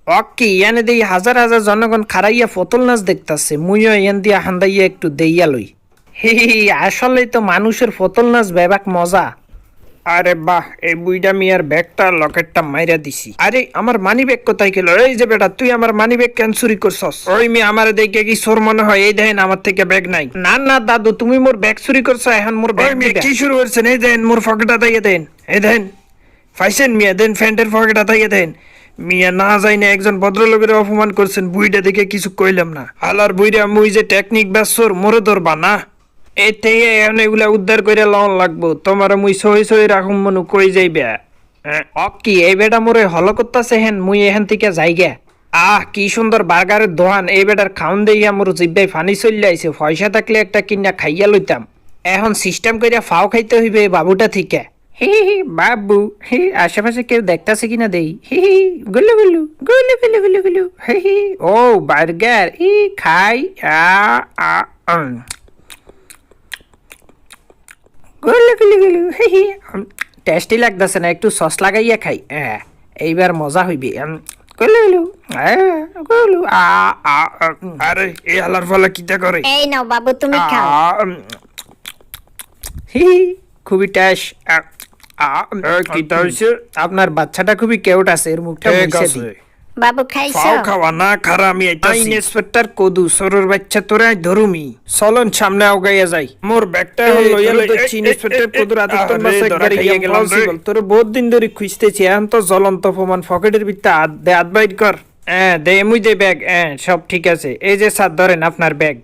অক্কি ইয়ানে দেই হাজার হাজার জনগণ খারাইয়া ফতল নাচ দেখতাছে মুইও ইয়ান দিয়া হান্দাইয়া একটু দেইয়া লই। হি হি হি, আসলেই তো মানুষের ফতল নাচ বেবাক মজা। আরে বাহ, এই বুইডা মিয়ার ব্যাগটা লকেটটা মাইরা দিছি। আরে আমার মানি ব্যাগ কোথায় গেল? এই যে বেটা, তুই আমার মানি ব্যাগ কেন চুরি করছস? ওই মেয়ে আমার দেখে কি চোর মনে হয়? এই দেখেন আমার থেকে ব্যাগ নাই। না না দাদু, তুমি মোর ব্যাগ চুরি করছো, এখন মোর ব্যাগ কি শুরু করছেন? এই দেন মোর পকেটটা তাইয়া দেন। এই দেন পাইছেন মিয়া, দেন প্যান্টের পকেটটা তাইয়া দেন। মিয়া না যাই না, একজন ভদ্রলোকের অপমান করছেন, বুইটা দেখে কিছু কইলাম না। হালার বুইরা মুই যে টেকনিক ব্যবসর মোরে ধরবা না। এই থেকে এখন এগুলা উদ্ধার করে লন লাগবো। তোমার মুই সহি সহি রাখুম মনু কই যাইবে। কি এই বেটা মোরে হলো করতেছে হেন, মুই এখান থেকে যাইগে। কি সুন্দর বার্গারের দোকান, এই বেটার খাউন দেইয়া মোর জিব্বাই ফানি চলে আইছে। পয়সা থাকলে একটা কিনা খাইয়া লইতাম, এখন সিস্টেম কইরা ফাও খাইতে হইবে বাবুটা থেকে। হি হি বাবু, হি আশেপাশে কেউ দেখতাছে কিনা দেই। হি হি গুলু গুলু গুলু গুলু গুলু গুলু হি হি। ও বার্গার, ই খাই। গুলু গুলু গুলু হি হি। টেস্টি লাগতেছে না, একটু সস লাগাইয়া খাই। এইবার মজা হইবে। গুলু গুলু গুলু আরে এই হালার ফলা কিটা করে? এই নাও বাবু, তুমি খাও। হি খুবই ট্যাশ। কিটা হইছে? আপনার বাচ্চাটা খুবই কিউট আছে, এর মুখটা মুছে দি। বাবু খাইছো? ফাও খাওয়া না খারা আমি আইতাছি। ইন্সপেক্টর কদু সরর বাচ্চা তোরা ধরুমি, চলন সামনে আগাইয়া যাই। মোর ব্যাগটা হল লইয়া লইছি। ইন্সপেক্টর কদুর আদিত্যন বাসে গাড়ি গিয়ে গেলাম। তোর বহুত দিন ধরে খুঁজতেছি, এখন তো জ্বলন্ত প্রমাণ। পকেটের ভিতরে হাত বাইর কর। দে মুই দে ব্যাগ। সব ঠিক আছে। এই যে স্যার ধরেন আপনার ব্যাগ।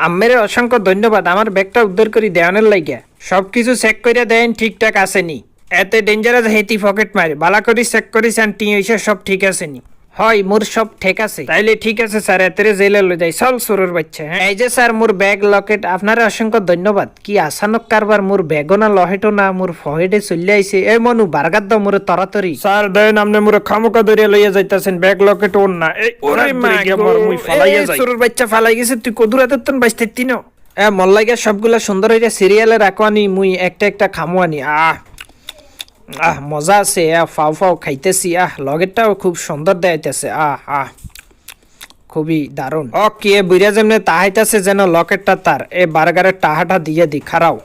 আম্মের অসংখ্য ধন্যবাদ আমার ব্যাগটা উদ্ধার করি দেওয়ানের লাগিয়া। সবকিছু চেক করে দেন ঠিকঠাক আসেনি। এতে ডেঞ্জারাস হেতি পকেট মারে বালা করি চেক করিস আন্টি, এসে সব ঠিক আসেনি। হয় মোর সব ঠিক আছে, তাইলে ঠিক আছে স্যার, এতে জেলে লই যাই। চল সুরের বাচ্চা। এই যে স্যার মোর ব্যাগ লকেট, আপনার অসংখ্য ধন্যবাদ। কি আসানক কারবার, মোর ব্যাগও না লহেটও না, মোর ফহেডে চলে আইছে। এই মনু বারগার দাও মোরে তাড়াতাড়ি। স্যার দেন আপনি মোরে খামোকা ধরিয়া লইয়া যাইতাছেন, ব্যাগ লকেট ওর না। এই ওরে মা গো, মুই ফালাইয়া যাই। সুরের বাচ্চা ফালাই গেছে, তুই কদুরাতে তন বাইস্তেতি ন। মল্লাইগা সবগুলা সুন্দর হইয়া সিরিয়ালে রাখো আনি, মুই একটা একটা খামো আনি। মজা আছে। ফাও ফাও খাইতেছি। লগেরটাও খুব সুন্দর দেখাইতেছে। খুবই দারুণ। কি বুড়া যেমনে তাহাইতেছে যেন লকেটটা তার। এ বার্গারের টাহাটা দিয়ে দি খারাও।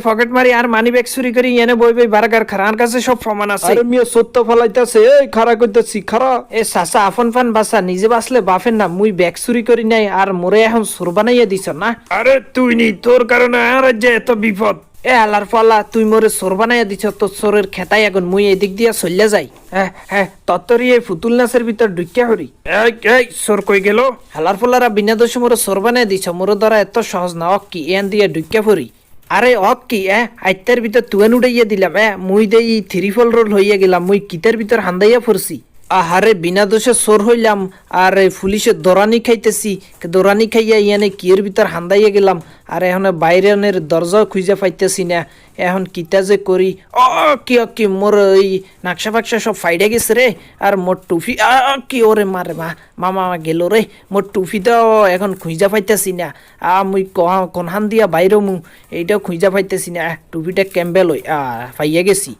পকেট মারি আর মানি ব্যাগ চুরি করি এনে বই বই বার্গার খারার কাছে সব প্রমাণ আছে। সত্য ফলাইতেছে। এই খারা করতেছি খারা। এ চাচা আফন ফান বাসা, নিজে বাসলে বাফেন না। মুই ব্যাগ চুরি করি নাই আর মোরে এখন সুর বানাইয়া দিছ না। আরে তুই নি, তোর কারণে আর যে এত বিপদ। আলার ফলা, তুই মোরে সোর বানাইয়া দিছ। তোর সোরের খেতাই এখন মুই এদিক দিয়া চলিয়া যাই। তত্তরি এই ফুতুল নাচের ভিতর ঢুকিয়া হরি। এই সোর কই গেল? হালার ফলারা বিনা দোষে মোরে সোর বানাইয়া দিছ। মোরে ধরা এত সহজ না। কি এন দিয়া ঢুকিয়া পড়ি। আরে কি আইতার ভিতর তুয়ান উড়াইয়া দিলাম। মুই দেই থ্রিফল রোল হইয়া গেলাম। মুই কিতার ভিতর হান্দাইয়া পড়ছি। আহারে বিনা দোষে চোর হইলাম আর পুলিশের দৌড়ানি খাইতেছি। দৌড়ানি খাইয়া ইয়ানে কিয়ের ভিতর হান্দাইয়া গেলাম। আর এখন বাইরের দরজাও খুঁজে পাইতেছি না। এখন কিতা যে করি। কি মোর ওই নাকশা ফাকশা সব ফাইডে গেছে রে। আর মোর টুফি কি ওরে মারে মামা গেল রে। মোর টুফিটাও এখন খুঁজা পাইতেছি না। মুই কনহান দিয়া বাইরে মু এইটাও খুঁজা পাইতেছি না। টুপিটা ক্যাম্বে লই পাইয়া গেছি।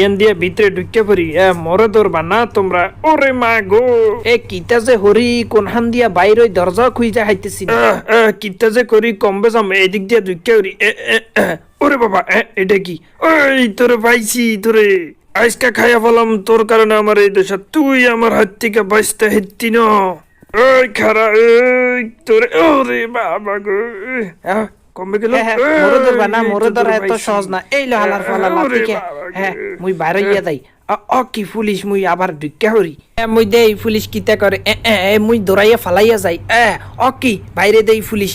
এন দিয়ে ভিতরে ঢুকে পড়ি। মরে ধরবা না তোমরা। ওরে মা গো, কিতা যে হরি কোনহান দিয়া বাইরে দরজা খুঁজা খাইতেছি। কিতা যে করি কমবে যাম এদিক দিয়ে ঢুকে পড়ি। ওরে বাবা, এটা কি? ওই তোরে পাইছি, তোরে আজকা খাইয়া ফেলাম তোর কারণে। আমার এই দেশে তুই আমার হাত থেকে বাঁচতে হেত্তি ন। ওই খারা তোরে। ওরে বাবা গো, কমবে গেল। মোরে ধরবা না, মোরে ধরা এত সহজ না। এই লো হালার ফালা লাতিকে। মুই বাইরে গিয়া যাই। কি পুলিশ, মুই আবার ঢুকে হরি। মুই দেই পুলিশ কিতা করে। মুই দৌড়াইয়া ফালাইয়া যাই। কি বাইরে দেই পুলিশ।